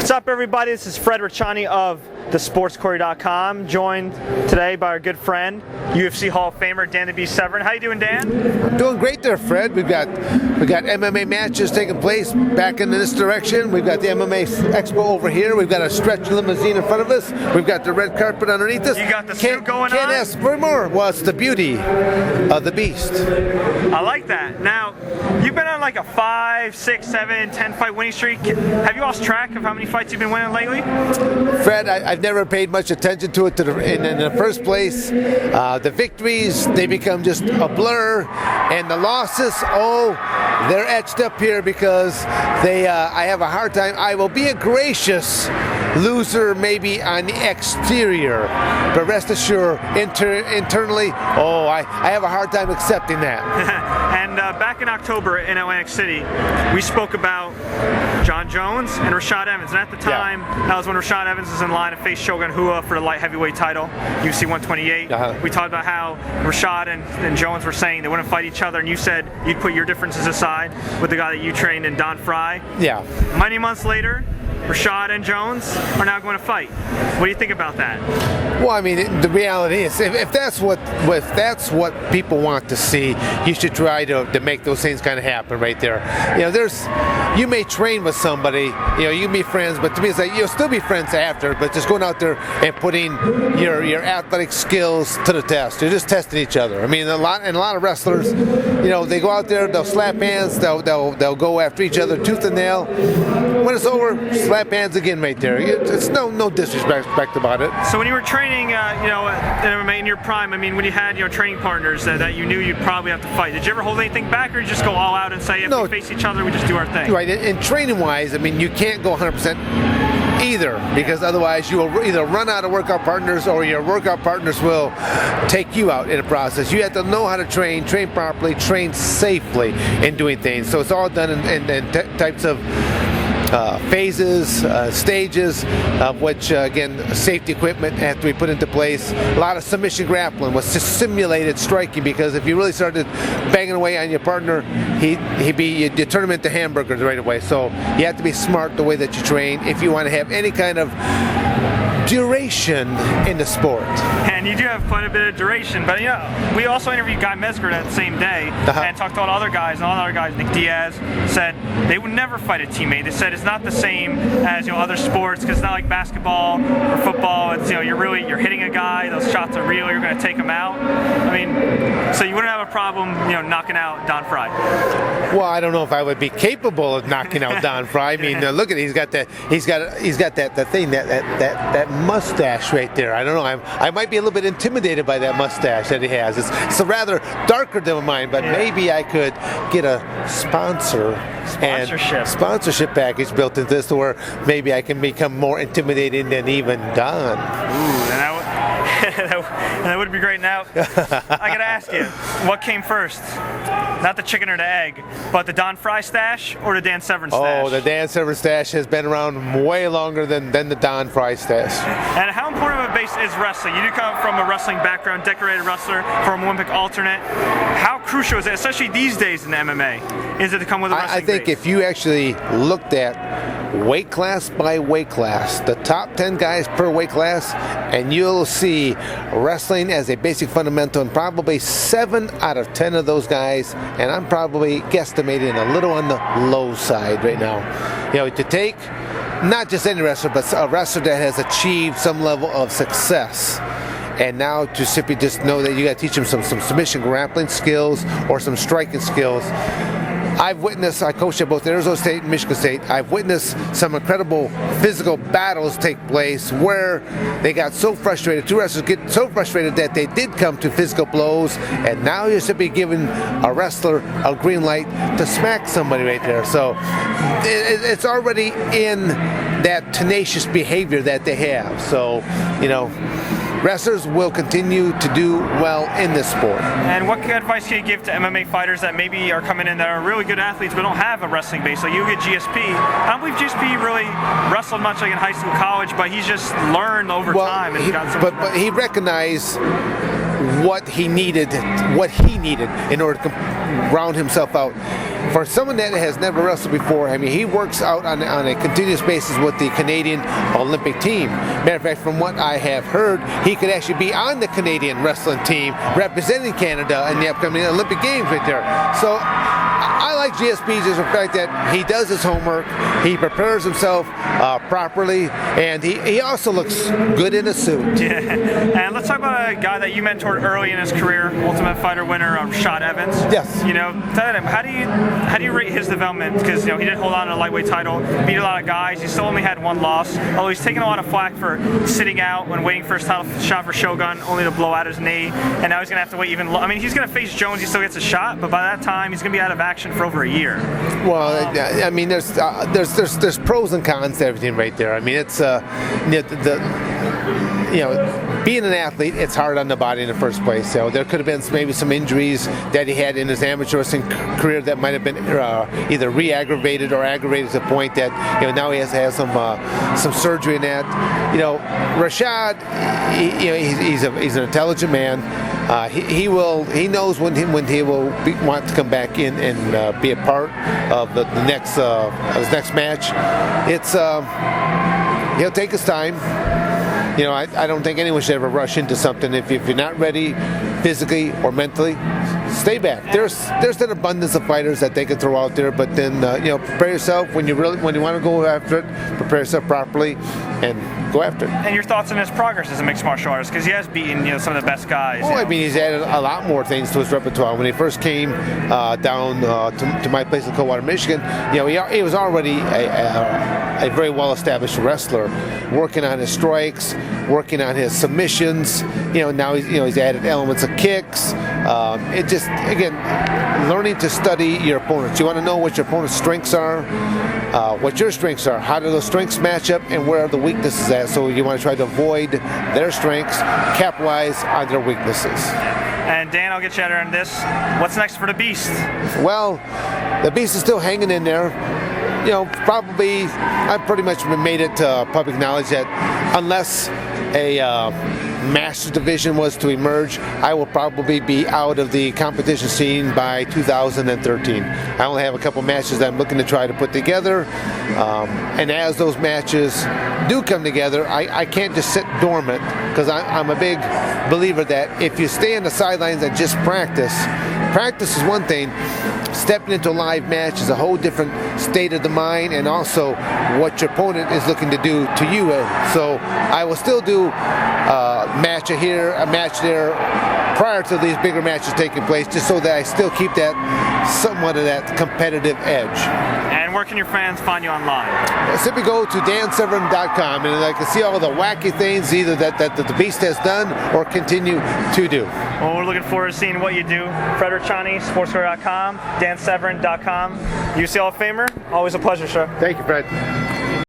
What's up, everybody? This is Fred Richani of thesportscourier.com, joined today by our good friend, UFC Hall of Famer Dan the Beast Severn. How you doing, Dan? I'm doing great there, Fred. We got MMA matches taking place back in this direction. We've got the MMA Expo over here. We've got a stretch limousine in front of us. We've got the red carpet underneath us. You got the suit going on? Can't ask for more. Well, it's the beauty of the beast. I like that. Now, you've been on like a 5, 6, 7, 10 fight winning streak. Have you lost track of how many fights you've been winning lately? Fred, I've never paid much attention to it in the first place. The victories, they become just a blur, and the losses, they're etched up here because I have a hard time. I will be a gracious loser maybe on the exterior, but rest assured, internally, I have a hard time accepting that. And back in October in Atlantic City, we spoke about Jon Jones and Rashad Evans, and at the time, that was when Rashad Evans was in line to face Shogun Rua for the light heavyweight title, UFC 128. We talked about how Rashad and Jones were saying they wouldn't fight each other, and you said you'd put your differences aside with the guy that you trained in, Don Fry. Yeah. Many months later, Rashad and Jones are now going to fight. What do you think about that? Well, I mean, the reality is, if that's what people want to see, you should try to make those things kind of happen right there. You know, you may train with somebody, you can be friends, but to me, it's like you'll still be friends after. But just going out there and putting your athletic skills to the test, you're just testing each other. I mean, a lot of wrestlers, they go out there, they'll slap hands, they'll go after each other tooth and nail. When it's over, slap hands again right there. It's no disrespect about it. So when you were training, in your prime, I mean, when you had training partners that you knew you'd probably have to fight, did you ever hold anything back, or you just go all out and say if we face each other, we just do our thing? Right. And training-wise, I mean, you can't go 100% either, because otherwise you will either run out of workout partners, or your workout partners will take you out in the process. You have to know how to train properly, train safely in doing things. So it's all done in types of phases, stages, of which, again, safety equipment has to be put into place. A lot of submission grappling was just simulated striking, because if you really started banging away on your partner, you turn him into hamburgers right away. So you have to be smart the way that you train if you want to have any kind of duration in the sport. And you do have quite a bit of duration, but we also interviewed Guy Mesger that same day and talked to all the other guys, and all the other guys, Nick Diaz, said they would never fight a teammate. They said it's not the same as other sports, because it's not like basketball or football. It's you're hitting a guy, those shots are real, you're going to take him out. I mean, so you wouldn't have a problem knocking out Don Fry. Well, I don't know if I would be capable of knocking out Don Fry. I mean, look at it. He's got that thing, that mustache right there. I don't know. I might be a little bit intimidated by that mustache that he has. It's rather darker than mine, but maybe I could get a sponsorship package built into this, where maybe I can become more intimidating than even Don. Ooh, that would be great. Now, I gotta ask you, what came first? Not the chicken or the egg, but the Don Fry stash or the Dan Severn stash? Oh, the Dan Severn stash has been around way longer than the Don Fry stash. And how important of a base is wrestling? You do come from a wrestling background, decorated wrestler, former Olympic alternate. How crucial is it, especially these days in MMA, is it to come with a wrestling I think base? If you actually looked at weight class by weight class, the top 10 guys per weight class, and you'll see wrestling as a basic fundamental, and probably 7 out of 10 of those guys, and I'm probably guesstimating a little on the low side right now. To take not just any wrestler, but a wrestler that has achieved some level of success, and now to simply just know that you got to teach them some submission grappling skills or some striking skills. I've witnessed, I coached at both Arizona State and Michigan State, I've witnessed some incredible physical battles take place where they got so frustrated, two wrestlers get so frustrated that they did come to physical blows, and now you're simply giving a wrestler a green light to smack somebody right there. So it's already in that tenacious behavior that they have. So, wrestlers will continue to do well in this sport. And what advice can you give to MMA fighters that maybe are coming in that are really good athletes but don't have a wrestling base? Like you get GSP. I don't believe GSP really wrestled much like in high school, college, but he's just learned over time. And but he recognized what he needed in order to round himself out. for someone that has never wrestled before, I mean, he works out on a continuous basis with the Canadian Olympic team. Matter of fact, from what I have heard, he could actually be on the Canadian wrestling team representing Canada in the upcoming Olympic Games right there. So I like GSP just the fact that he does his homework, he prepares himself properly, and he also looks good in a suit. Yeah, and let's talk about a guy that you mentored early in his career, Ultimate Fighter winner, Rashad Evans. Yes. You know, tell him, how do you rate his development? Because he didn't hold on to the lightweight title, beat a lot of guys. He still only had one loss. Although he's taken a lot of flack for sitting out when waiting for his title shot for Shogun, only to blow out his knee. And now he's gonna have to wait even. I mean, he's gonna face Jones. He still gets a shot, but by that time, he's gonna be out of action for over a year. Well, I mean, there's pros and cons to everything right there. I mean, it's being an athlete, it's hard on the body in the first place. So there could have been maybe some injuries that he had in his amateur wrestling career that might have been either re-aggravated or aggravated to the point that now he has to have some surgery in that. Rashad, he's an intelligent man. He knows when he will want to come back in and be a part of the next his next match. It's he'll take his time. I don't think anyone should ever rush into something. If you're not ready physically or mentally, stay back. There's an abundance of fighters that they can throw out there, but then prepare yourself when you want to go after it. Prepare yourself properly and go after it. And your thoughts on his progress as a mixed martial artist, because he has beaten some of the best guys. I mean, he's added a lot more things to his repertoire. When he first came down to my place in Coldwater, Michigan, he was already a very well-established wrestler, working on his strikes, working on his submissions. Now he's added elements of kicks. It just, again, learning to study your opponents. You want to know what your opponent's strengths are, what your strengths are, how do those strengths match up, and where are the weaknesses at. So you want to try to avoid their strengths, capitalize on their weaknesses. And Dan, I'll get you out on this. What's next for the Beast? Well, the Beast is still hanging in there. Probably I've pretty much made it public knowledge that unless a Masters division was to emerge, I will probably be out of the competition scene by 2013. I only have a couple matches that I'm looking to try to put together, and as those matches do come together, I can't just sit dormant, because I'm a big believer that if you stay on the sidelines and just practice is one thing. Stepping into a live match is a whole different state of the mind, and also what your opponent is looking to do to you. So I will still do a match here, a match there, prior to these bigger matches taking place, just so that I still keep that somewhat of that competitive edge. And where can your fans find you online? Simply go to dansevern.com, and I can see all the wacky things either that the Beast has done or continue to do. Well, we're looking forward to seeing what you do. Fred Richani, sportscore.com, dansevern.com. UC Hall of Famer, always a pleasure, sir. Thank you, Fred.